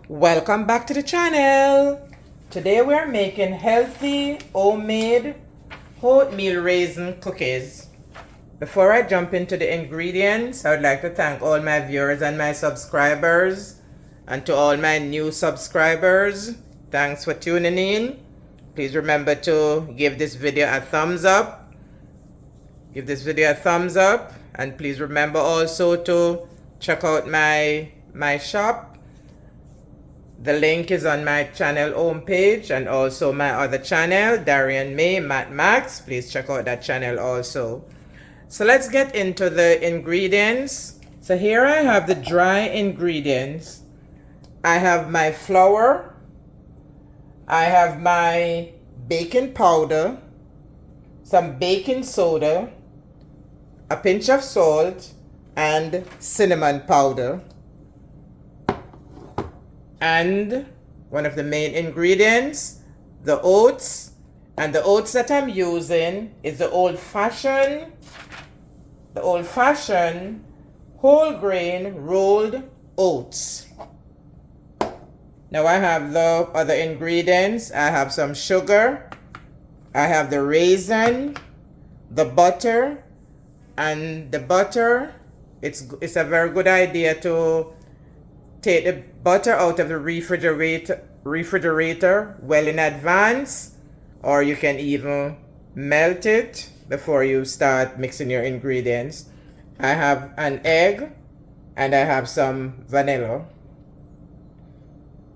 Welcome back to the channel. Today we're making healthy homemade oatmeal raisin cookies. Before I jump into the ingredients, I would like to thank all my viewers and my subscribers, and to all my new subscribers, thanks for tuning in. Please remember to give this video a thumbs up. And please remember also to check out my shop. The link is on my channel homepage and also my other channel, Darian May Matt Max. Please check out that channel also. So let's get into the ingredients. So here I have the dry ingredients. I have my flour. I have my baking powder, some baking soda, a pinch of salt, and cinnamon powder. And one of the main ingredients, the oats. And the oats that I'm using is the old-fashioned whole grain rolled oats. Now I have the other ingredients. I have some sugar. I have the raisin, the butter, and the butter. It's a very good idea to take the butter out of the refrigerator well in advance, or you can even melt it before you start mixing your ingredients. I have an egg and I have some vanilla.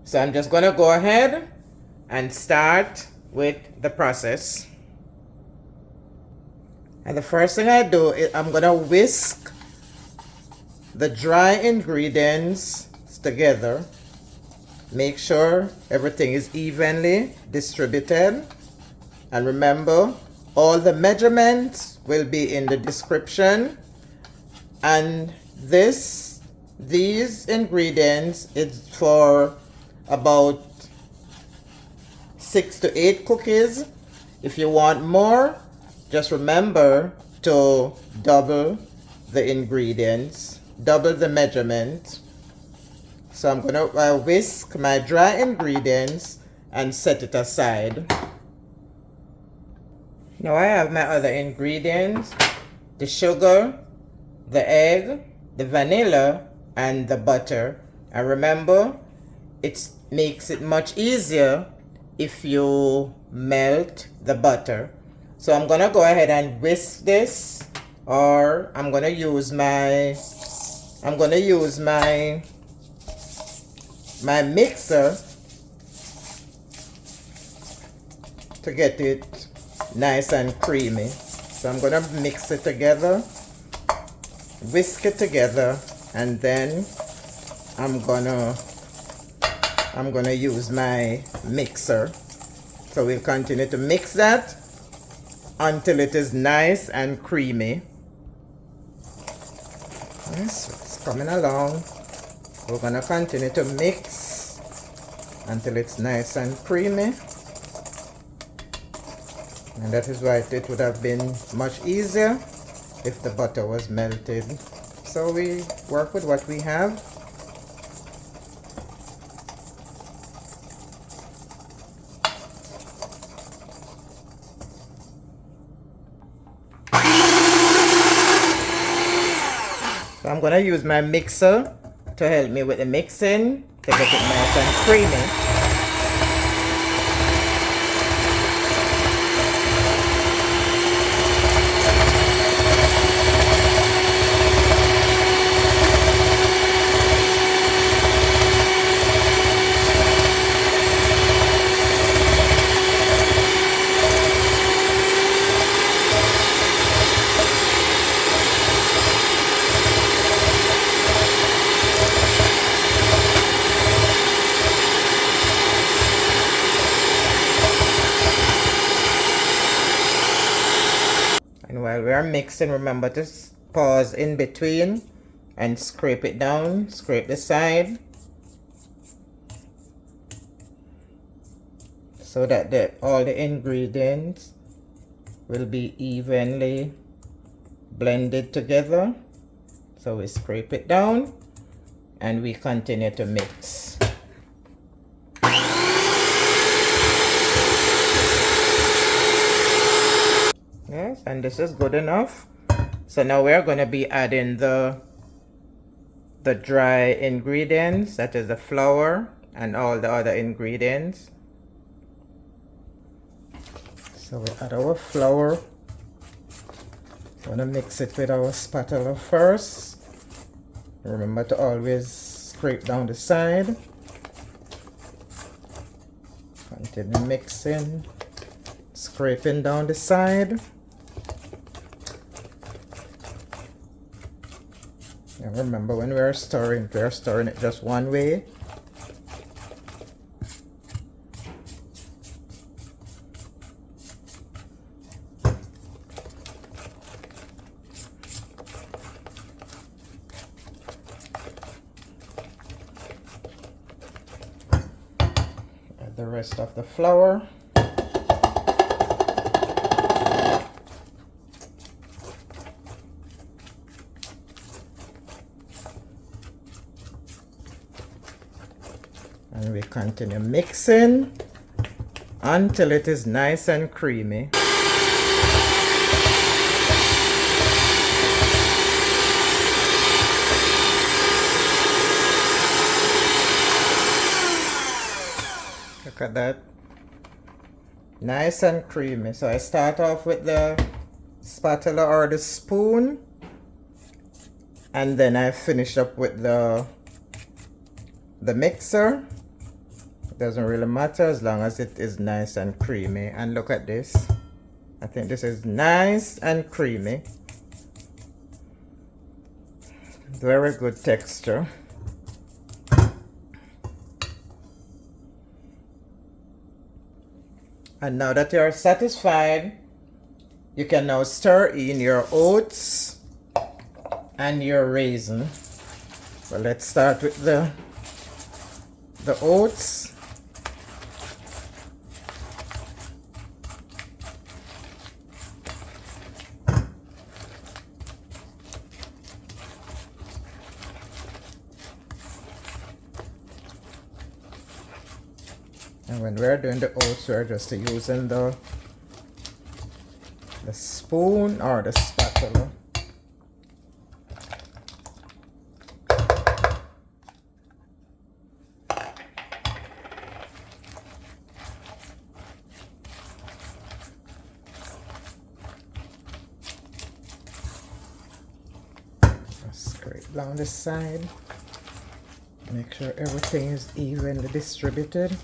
So I'm just gonna go ahead and start with the process. And the first thing I do is I'm gonna whisk the dry ingredients together. Make sure everything is evenly distributed, and remember, all the measurements will be in the description. And these ingredients is for about 6 to 8 cookies. If you want more, just remember to double the ingredients, double the measurement. So I'm gonna whisk my dry ingredients and set it aside. Now I have my other ingredients, the sugar, the egg, the vanilla, and the butter. And remember, it makes it much easier if you melt the butter. So I'm gonna go ahead and whisk this, or I'm gonna use my mixer to get it nice and creamy. So I'm gonna mix it together, whisk it together, and then I'm gonna use my mixer. So we'll continue to mix that until it is nice and creamy. Yes, it's coming along. We're gonna continue to mix until it's nice and creamy. And that is why it would have been much easier if the butter was melted. So we work with what we have. So I'm gonna use my mixer to help me with the mixing to get it nice and creamy. And while we are mixing, remember to pause in between and scrape it down, scrape the side, so that all the ingredients will be evenly blended together. So we scrape it down and we continue to mix. and this is good enough. So now we're going to be adding the dry ingredients, that is the flour and all the other ingredients. So we add our flour. So I'm going to mix it with our spatula first. Remember to always scrape down the side. Continue mixing, scraping down the side. And remember, when we're stirring it just one way. Add the rest of the flour. And we continue mixing until it is nice and creamy. Look at that. Nice and creamy. So I start off with the spatula or the spoon, and then I finish up with the mixer. It doesn't really matter as long as it is nice and creamy. And look at this. I think this is nice and creamy. Very good texture. And now that you are satisfied, you can now stir in your oats and your raisin. Well, let's start with the oats. And when we're doing the oats, we're just using the spoon or the spatula. Scrape down the side. Make sure everything is evenly distributed.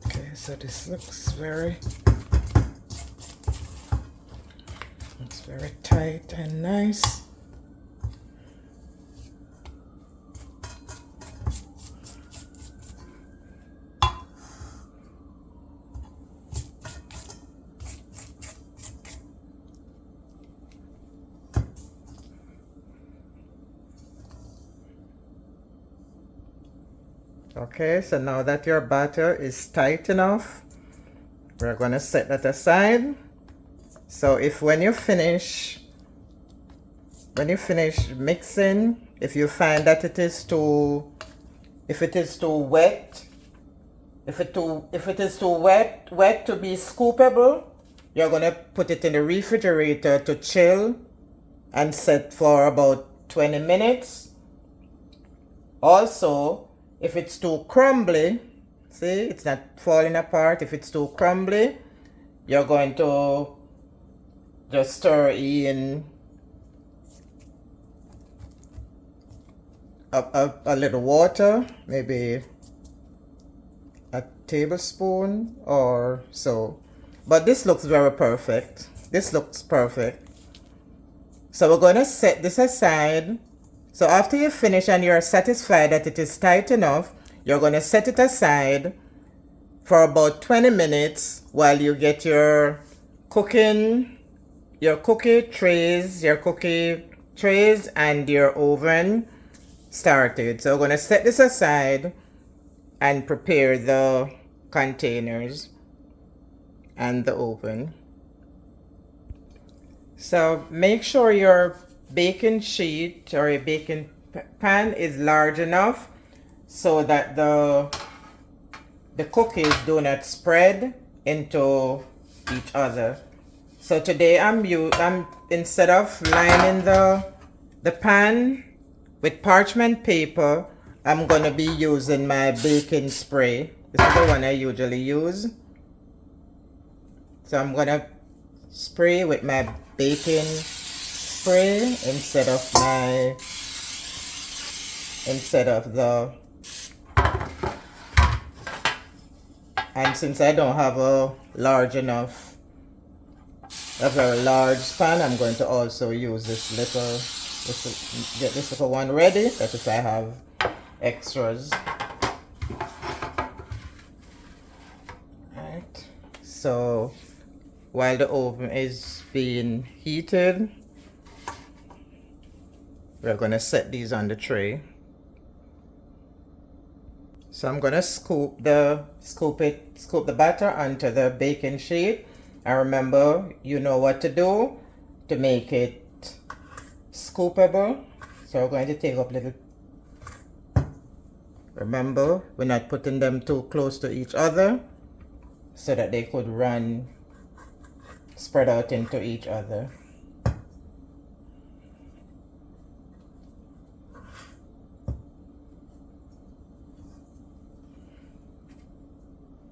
Okay, so this looks very tight and nice. Okay, so now that your batter is tight enough, we're going to set that aside. So if when you finish mixing, if you find that it is too wet, if it is too wet to be scoopable, you're going to put it in the refrigerator to chill and set for about 20 minutes. Also, if it's too crumbly, see, it's not falling apart. If it's too crumbly, you're going to just stir in a little water, maybe a tablespoon or so. But this looks very perfect. This looks perfect. So we're going to set this aside. So after you finish and you're satisfied that it is tight enough, you're going to set it aside for about 20 minutes while you get your cookie trays and your oven started. So we're going to set this aside and prepare the containers and the oven. So make sure your baking sheet or your baking pan is large enough so that the cookies do not spread into each other. So today I'm instead of lining the pan with parchment paper, I'm gonna be using my baking spray. This is the one I usually use. So I'm gonna spray with my baking spray instead of the, and since I don't have a very large pan, I'm going to also use get this little one ready, that if I have extras. Right. So while the oven is being heated, we're going to set these on the tray. So I'm going to scoop the batter onto the baking sheet. And remember, you know what to do to make it scoopable. So we're going to take up little. Remember, we're not putting them too close to each other so that they could spread out into each other.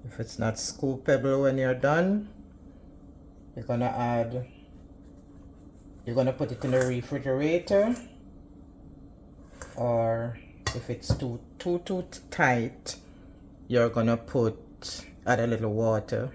If it's not scoopable when you're done, you're gonna put it in the refrigerator, or if it's too tight, you're gonna add a little water.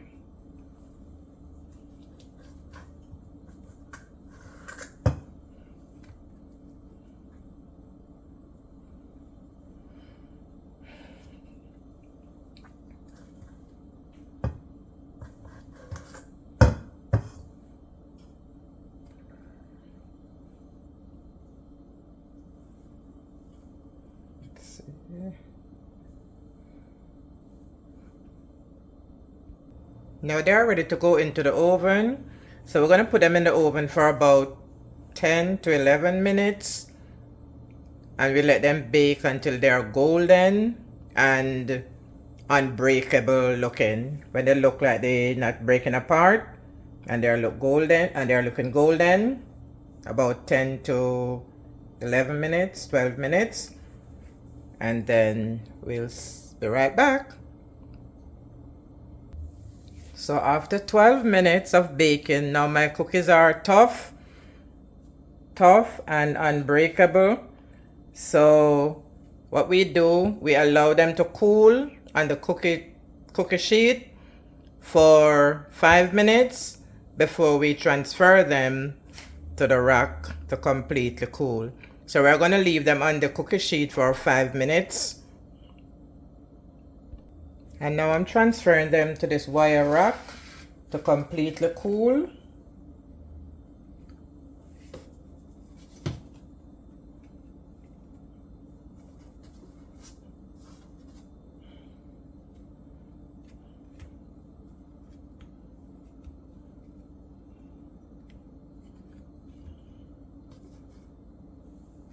Now they're ready to go into the oven. So we're going to put them in the oven for about 10 to 11 minutes. And we let them bake until they're golden and unbreakable looking. When they look like they're not breaking apart and they're looking golden, about 10 to 11 minutes, 12 minutes. And then we'll be right back. So after 12 minutes of baking, now my cookies are tough and unbreakable. So what we do, we allow them to cool on the cookie sheet for 5 minutes before we transfer them to the rack to completely cool. So we're going to leave them on the cookie sheet for 5 minutes. And now I'm transferring them to this wire rack to completely cool.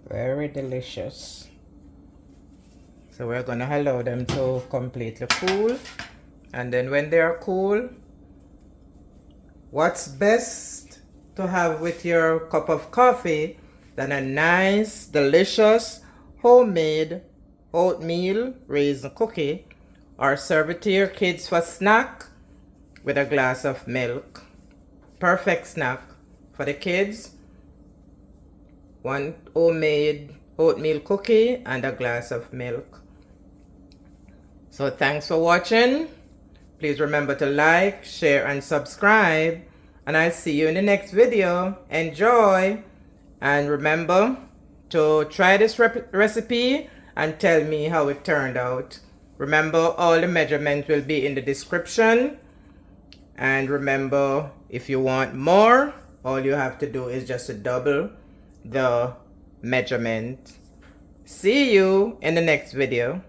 Very delicious. So we're going to allow them to completely cool. And then when they are cool, what's best to have with your cup of coffee than a nice, delicious, homemade oatmeal raisin cookie, or serve it to your kids for snack with a glass of milk. Perfect snack for the kids. One homemade oatmeal cookie and a glass of milk. So thanks for watching. Please remember to like, share, and subscribe. And I'll see you in the next video. Enjoy. And remember to try this recipe and tell me how it turned out. Remember, all the measurements will be in the description. And remember, if you want more, all you have to do is just to double the measurement. See you in the next video.